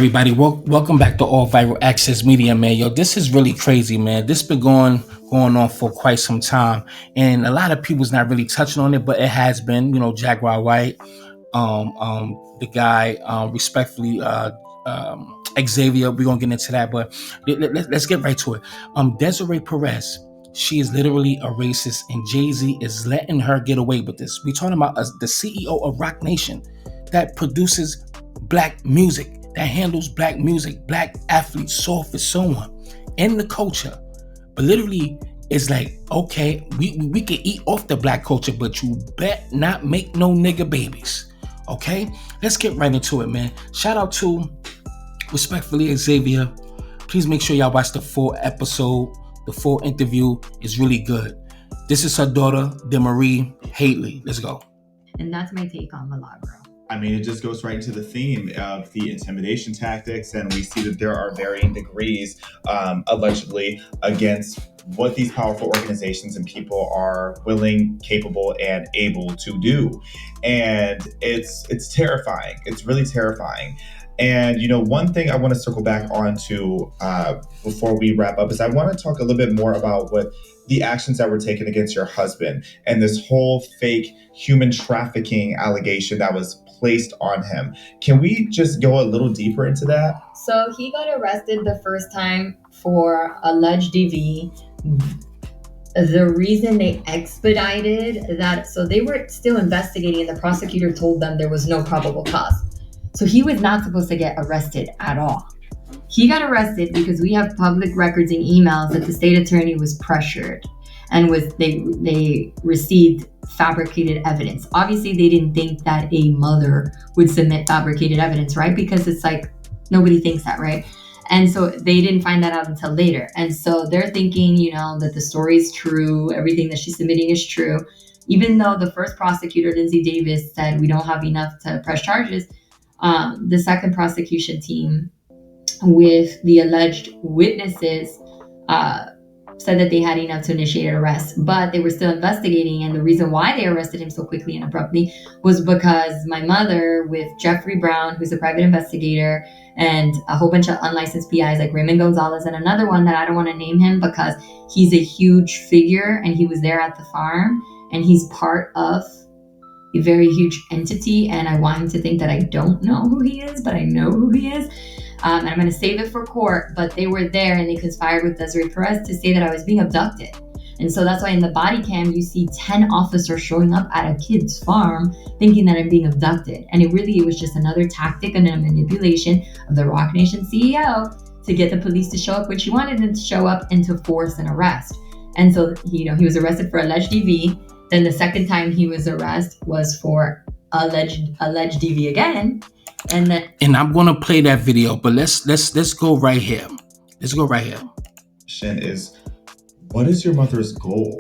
Everybody, welcome back to All Viral Access Media, man. Yo, this is really crazy, man. This been going on for quite some time, and a lot of people's not really touching on it, but it has been. Jaguar White, the guy, respectfully, Xavier. We're gonna get into that, but let's get right to it. Desiree Perez. She is literally a racist, and Jay-Z is letting her get away with this. We're talking about the CEO of Roc Nation that produces black music, that handles black music, black athletes, so forth, so on, in the culture. But literally, it's like, okay, we can eat off the black culture, but you bet not make no nigga babies. Okay? Let's get right into it, man. Shout out to, respectfully, Xavier. Please make sure y'all watch the full episode. The full interview is really good. This is her daughter, Demoree Hadley. Let's go. And that's my take on Milagro. I mean, it just goes right into the theme of the intimidation tactics, and we see that there are varying degrees, allegedly, against what these powerful organizations and people are willing, capable, and able to do. And it's terrifying. It's really terrifying. And, one thing I want to circle back onto before we wrap up is I want to talk a little bit more about what the actions that were taken against your husband and this whole fake human trafficking allegation that was placed on him. Can we just go a little deeper into that? So he got arrested the first time for alleged DV. The reason they expedited that, so they were still investigating and the prosecutor told them there was no probable cause. So he was not supposed to get arrested at all. He got arrested because we have public records and emails that the state attorney was pressured and they received fabricated evidence. Obviously, they didn't think that a mother would submit fabricated evidence, right? Because it's like, nobody thinks that, right? And so they didn't find that out until later. And so they're thinking, that the story is true, everything that she's submitting is true. Even though the first prosecutor, Lindsay Davis, said we don't have enough to press charges, the second prosecution team with the alleged witnesses said that they had enough to initiate an arrest, but they were still investigating. And the reason why they arrested him so quickly and abruptly was because my mother, with Jeffrey Brown, who's a private investigator, and a whole bunch of unlicensed PIs like Raymond Gonzalez and another one that I don't want to name him because he's a huge figure and he was there at the farm and he's part of a very huge entity. And I want him to think that I don't know who he is, but I know who he is. And I'm going to save it for court, but they were there and they conspired with Desiree Perez to say that I was being abducted. And so that's why in the body cam, you see 10 officers showing up at a kid's farm thinking that I'm being abducted. And it was just another tactic and a manipulation of the Roc Nation CEO to get the police to show up when she wanted them to show up and to force an arrest. And so, he was arrested for alleged DV. Then the second time he was arrested was for alleged DV again. And I'm gonna play that video, but let's go right here. Let's go right here. What is your mother's goal?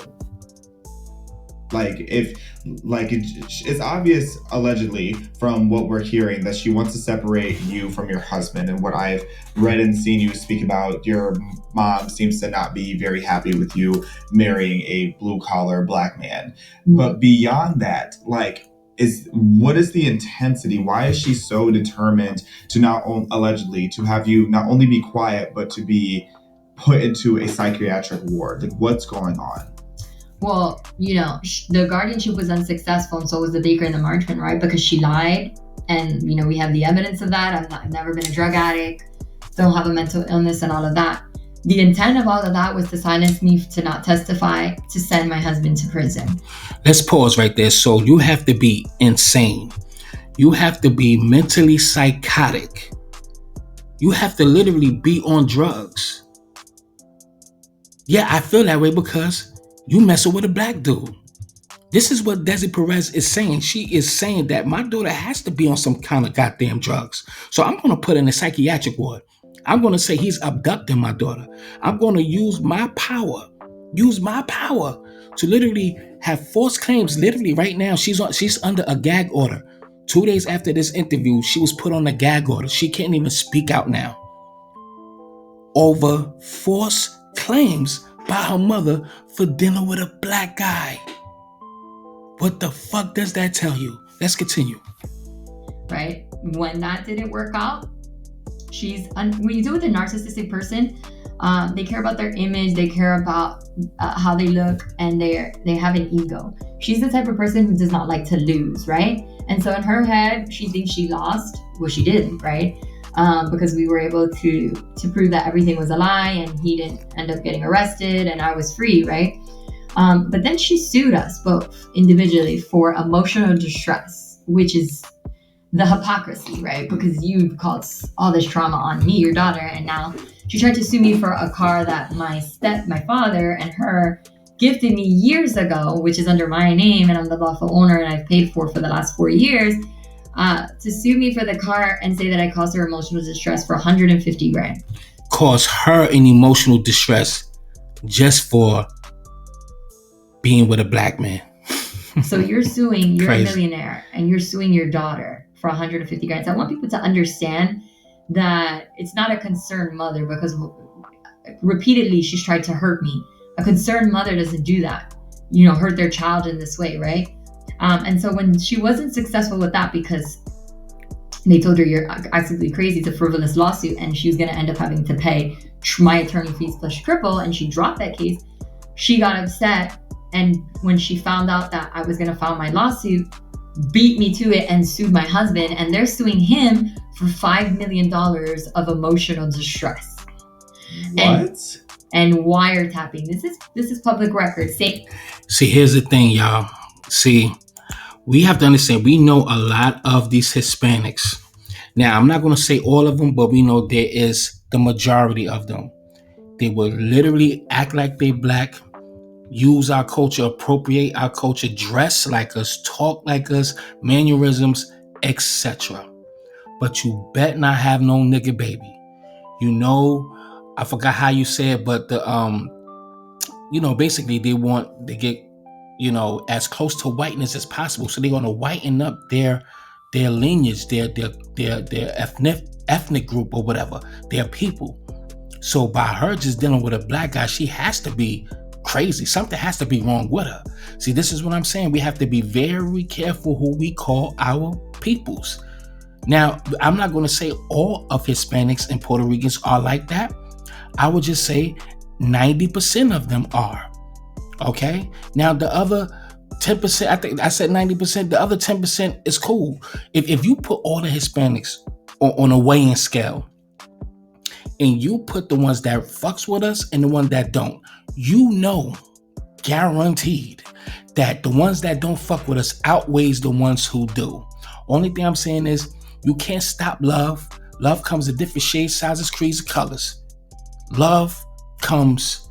It's obvious, allegedly, from what we're hearing, that she wants to separate you from your husband. And what I've read and seen you speak about, your mom seems to not be very happy with you marrying a blue-collar black man. Mm-hmm. But beyond that, what is the intensity? Why is she so determined to allegedly to have you not only be quiet, but to be put into a psychiatric ward? What's going on? Well, the guardianship was unsuccessful, and so was the Baker and the Marchman, right? Because she lied, and we have the evidence of that. I've never been a drug addict, don't have a mental illness, and all of that. The intent of all of that was to silence me, to not testify, to send my husband to prison. Let's pause right there. So you have to be insane. You have to be mentally psychotic. You have to literally be on drugs. Yeah, I feel that way because you messing with a black dude. This is what Desiree Perez is saying. She is saying that my daughter has to be on some kind of goddamn drugs. So I'm going to put her in a psychiatric ward. I'm going to say he's abducting my daughter. I'm going to use my power to literally have false claims. Literally right now, she's under a gag order. 2 days after this interview, she was put on a gag order. She can't even speak out now. Over false claims by her mother for dealing with a black guy. What the fuck does that tell you? Let's continue. Right? When that didn't work out, when you deal with a narcissistic person, they care about their image, they care about how they look, and they have an ego. She's the type of person who does not like to lose, right? And so in her head, she thinks she lost. Well, she did, right? Because we were able to prove that everything was a lie, and he didn't end up getting arrested, and I was free, right? But then she sued us both individually for emotional distress, which is the hypocrisy, right? Because you caused all this trauma on me, your daughter, and now she tried to sue me for a car that my father and her gifted me years ago, which is under my name, and I'm the lawful owner, and I've paid for the last 4 years, to sue me for the car and say that I caused her emotional distress for 150 grand. Cause her an emotional distress just for being with a black man. So you're suing, you're a millionaire, and you're suing your daughter for 150 grand. So I want people to understand that it's not a concerned mother, because repeatedly she's tried to hurt me. A concerned mother doesn't do that, hurt their child in this way, right? And so when she wasn't successful with that, because they told her you're absolutely crazy, it's a frivolous lawsuit, and she was going to end up having to pay my attorney fees plus triple, and she dropped that case, she got upset. And when she found out that I was going to file my lawsuit, beat me to it and sued my husband, and they're suing him for $5 million of emotional distress. What? And wiretapping. This is public record. See, here's the thing, y'all. See, we have to understand, we know a lot of these Hispanics. Now, I'm not going to say all of them, but we know there is the majority of them. They will literally act like they black, use our culture, appropriate our culture, dress like us, talk like us, mannerisms, etc. But you bet not have no nigga baby. I forgot how you said, but the basically they get as close to whiteness as possible. So they're gonna whiten up their lineage, their ethnic group or whatever, their people. So by her just dealing with a black guy, she has to be crazy. Something has to be wrong with her. See, this is what I'm saying. We have to be very careful who we call our peoples. Now, I'm not going to say all of Hispanics and Puerto Ricans are like that. I would just say 90% of them are. Okay? Now, the other 10%, I think I said 90%, the other 10% is cool. If you put all the Hispanics on a weighing scale, and you put the ones that fucks with us and the ones that don't, guaranteed that the ones that don't fuck with us outweighs the ones who do. Only thing I'm saying is you can't stop love. Love comes in different shades, sizes, creeds, and colors. Love comes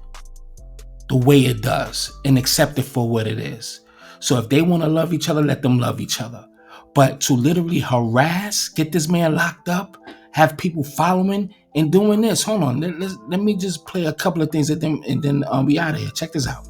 the way it does and accept it for what it is. So if they want to love each other, let them love each other. But to literally harass, get this man locked up, have people following and doing this. Hold on, let me just play a couple of things at them, and then we out of here. Check this out.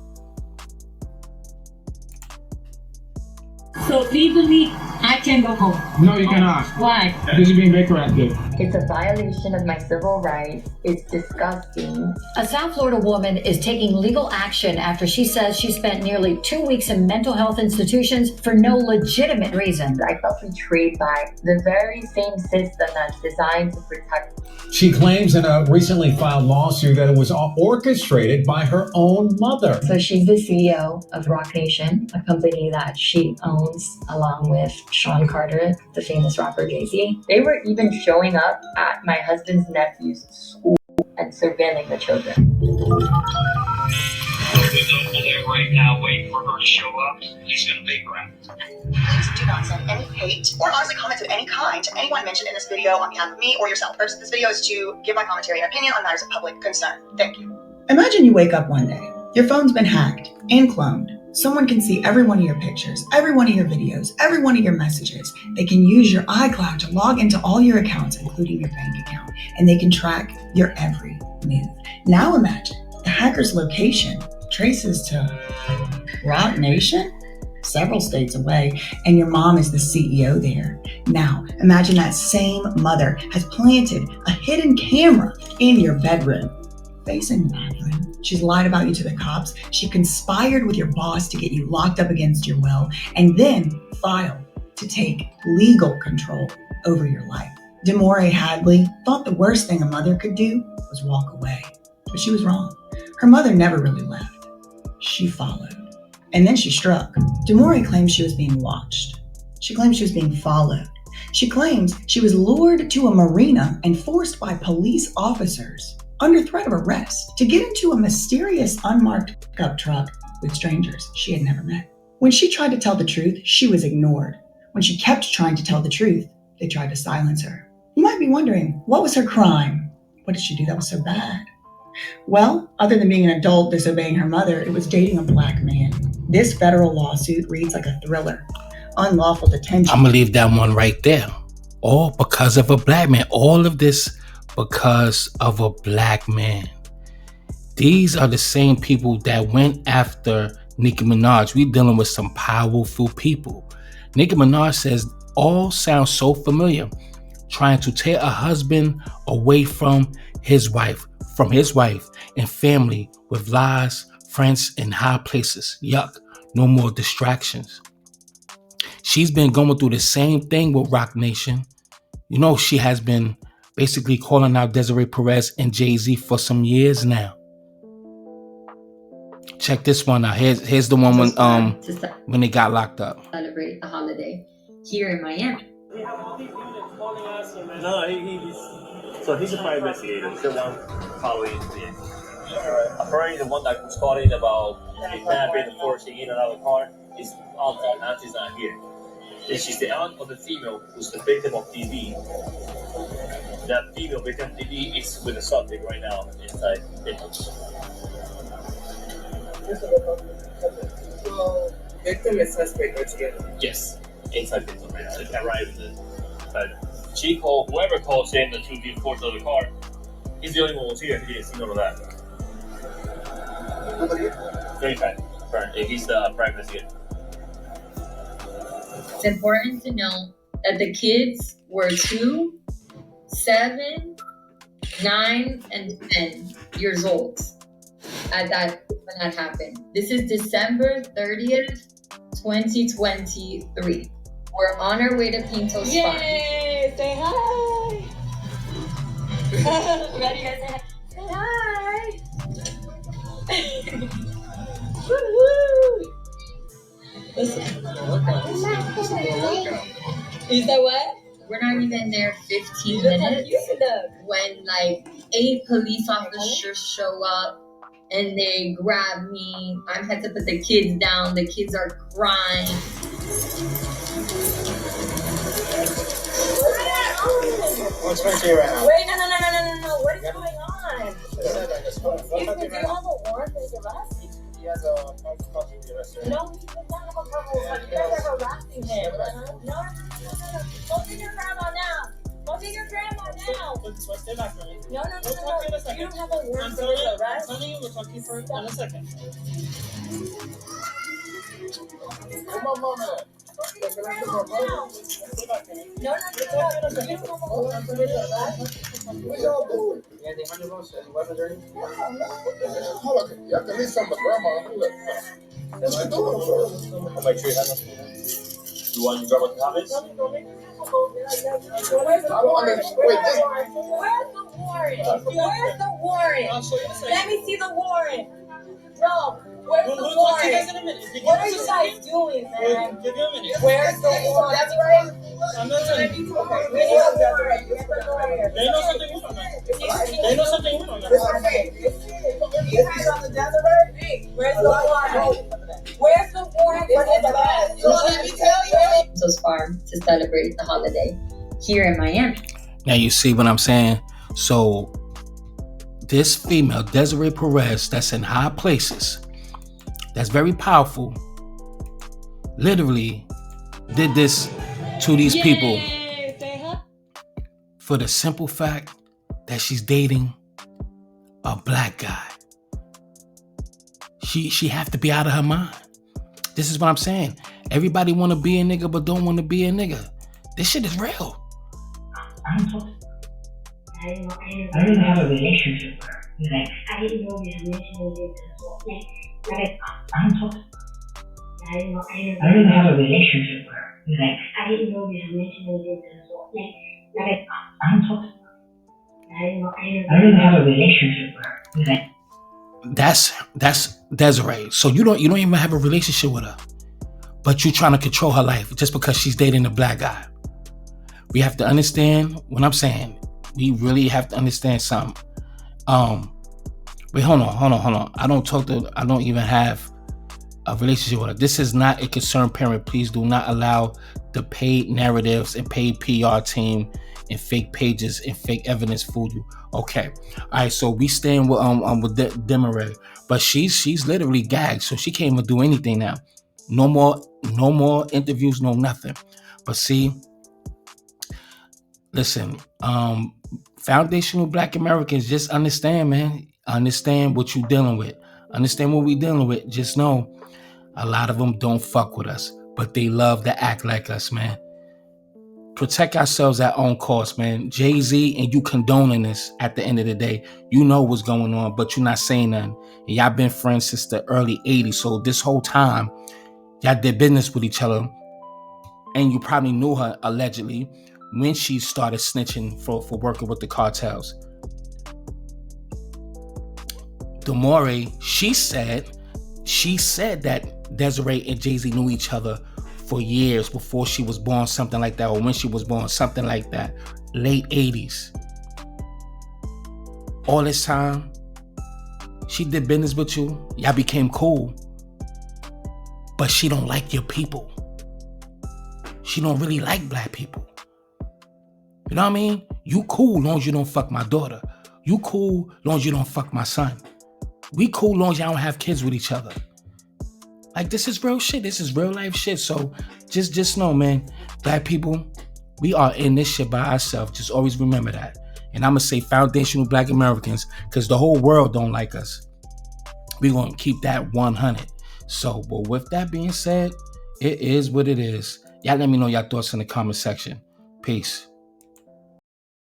So legally, I can go home. No, you cannot. Why? Because you're being retroactive. It's a violation of my civil rights. It's disgusting. A South Florida woman is taking legal action after she says she spent nearly 2 weeks in mental health institutions for no legitimate reason. I felt betrayed by the very same system that's designed to protect me. She claims in a recently filed lawsuit that it was orchestrated by her own mother. So she's the CEO of Roc Nation, a company that she owns along with Sean Carter, the famous rapper Jay-Z. They were even showing up at my husband's nephew's school and surveilling the children. There's over there right now waiting for her to show up. He's gonna be around. Please do not send any hate or honestly comments of any kind to anyone mentioned in this video on behalf of me or yourself. First, this video is to give my commentary and opinion on matters of public concern. Thank you. Imagine you wake up one day. Your phone's been hacked and cloned. Someone can see every one of your pictures, every one of your videos, every one of your messages. They can use your iCloud to log into all your accounts, including your bank account, and they can track your every move. Now imagine the hacker's location traces to Roc Nation, several states away, and your mom is the CEO there. Now, imagine that same mother has planted a hidden camera in your bedroom, facing the bathroom. She's lied about you to the cops. She conspired with your boss to get you locked up against your will, and then filed to take legal control over your life. Demoree Hadley thought the worst thing a mother could do was walk away. But she was wrong. Her mother never really left. She followed. And then she struck. Demoree claims she was being watched. She claims she was being followed. She claims she was lured to a marina and forced by police officers under threat of arrest to get into a mysterious unmarked pickup truck with strangers she had never met. When she tried to tell the truth, she was ignored. When she kept trying to tell the truth, they tried to silence her. You might be wondering, what was her crime? What did she do that was so bad? Well, other than being an adult disobeying her mother, it was dating a black man. This federal lawsuit reads like a thriller. Unlawful detention. I'm gonna leave that one right there. All because of a black man. All of this because of a black man. These are the same people that went after Nicki Minaj. We dealing with some powerful people. Nicki Minaj says all sounds so familiar. Trying to tear a husband away from his wife and family with lies, friends, and high places. Yuck, no more distractions. She's been going through the same thing with Roc Nation. You know, she has been basically calling out Desiree Perez and Jay-Z for some years now. Check this one out. Here's the one when they got locked up. Celebrate the holiday here in Miami. We have all these units calling us. He's a private investigator. He's the one following the. Apparently, the one that was calling about kidnapping and forcing in another car is auntie. Auntie's not here. And she's the aunt of the female who's the victim of TV. That female victim of TV is with the subject right now inside the house. So, victim and suspect are together? Yes, inside the right now. They can't ride with it. She called, whoever calls in the 2 being forced out of the car, he's the only one who was here. He didn't see none of that. Very bad. He's the private investigator. It's important to know that the kids were 2, 7, 9, and 10 years old at that when that happened. This is December 30th, 2023. We're on our way to Pinto's Farm. Yay! Say hi! Ready, guys? Say hi! Woo-hoo! Listen. You said what? We're not even there 15 minutes when like 8 police officers show up and they grab me. I had to put the kids down. The kids are crying. What's going on right now? Wait, no. What is going on? Do you have a warrant for his arrest? He has a copy of the arrest. No, he does not have a couple. You guys are harassing him. No. Go take your grandma now. Go take your grandma now. Stay back from me. No. You don't have a warrant for his arrest. I'm telling you, we'll talk to you for in a second. Come on, mama. No. You don't have a warrant for his arrest. What y'all doing? Anything on your boss? Any weapons or anything? Hold on. You have to leave some of grandma. What you doing for? I'll make sure you have nothing. You want your grandma to have it? Where's the warrant? Let me see the warrant. No. Where's the warrant? What are you guys doing, man? Give you a minute. Where's the warrant? That's right. I'm not telling you. We need a warrant. Where's the warrant? They know something we don't know. They know something we don't know. You guys on the Desiree? Where's the warrant? Where's the warrant for his arrest? So let me tell you. Pinto's Farm to celebrate the holiday here in Miami. Now you see what I'm saying? So this female, Desiree Perez, that's in high places, that's very powerful, literally did this to these people for the simple fact that she's dating a black guy. She have to be out of her mind. This is what I'm saying. Everybody want to be a nigga but don't want to be a nigga. This shit is real. I didn't have a relationship with her. Like, I didn't know this relationship was I'm talking. I didn't have a relationship with her. Like, I didn't know this relationship was Like, I'm talking. I don't have a relationship with her. That's Desiree. So you don't even have a relationship with her, but you trying to control her life just because she's dating a black guy. We have to understand what I'm saying. We really have to understand something. Wait, hold on. I don't even have a relationship with her. This is not a concerned parent. Please do not allow the paid narratives and paid PR team and fake pages and fake evidence fool you. Okay, all right. So we staying with Demoree, but she's literally gagged, so she can't even do anything now. No more interviews, no nothing. But see, listen, foundational Black Americans, just understand, man. Understand what you're dealing with. Understand what we're dealing with. Just know a lot of them don't fuck with us, but they love to act like us, man. Protect ourselves at own cost, man. Jay-Z and you condoning this at the end of the day. You know what's going on, but you're not saying nothing. And y'all been friends since the early 80s. So this whole time, y'all did business with each other. And you probably knew her, allegedly, when she started snitching for working with the cartels. Demoree, she said that Desiree and Jay-Z knew each other for years before she was born, something like that, or when she was born, something like that, late 80s. All this time, she did business with you. Y'all became cool. But she don't like your people. She don't really like black people. You know what I mean? You cool long as you don't fuck my daughter. You cool long as you don't fuck my son. We cool long as y'all don't have kids with each other. Like, this is real shit. This is real life shit. So just know, man, black people, we are in this shit by ourselves. Just always remember that. And I'm going to say foundational Black Americans, because the whole world don't like us. We're going to keep that 100. So, but with that being said, it is what it is. Y'all let me know your thoughts in the comment section. Peace.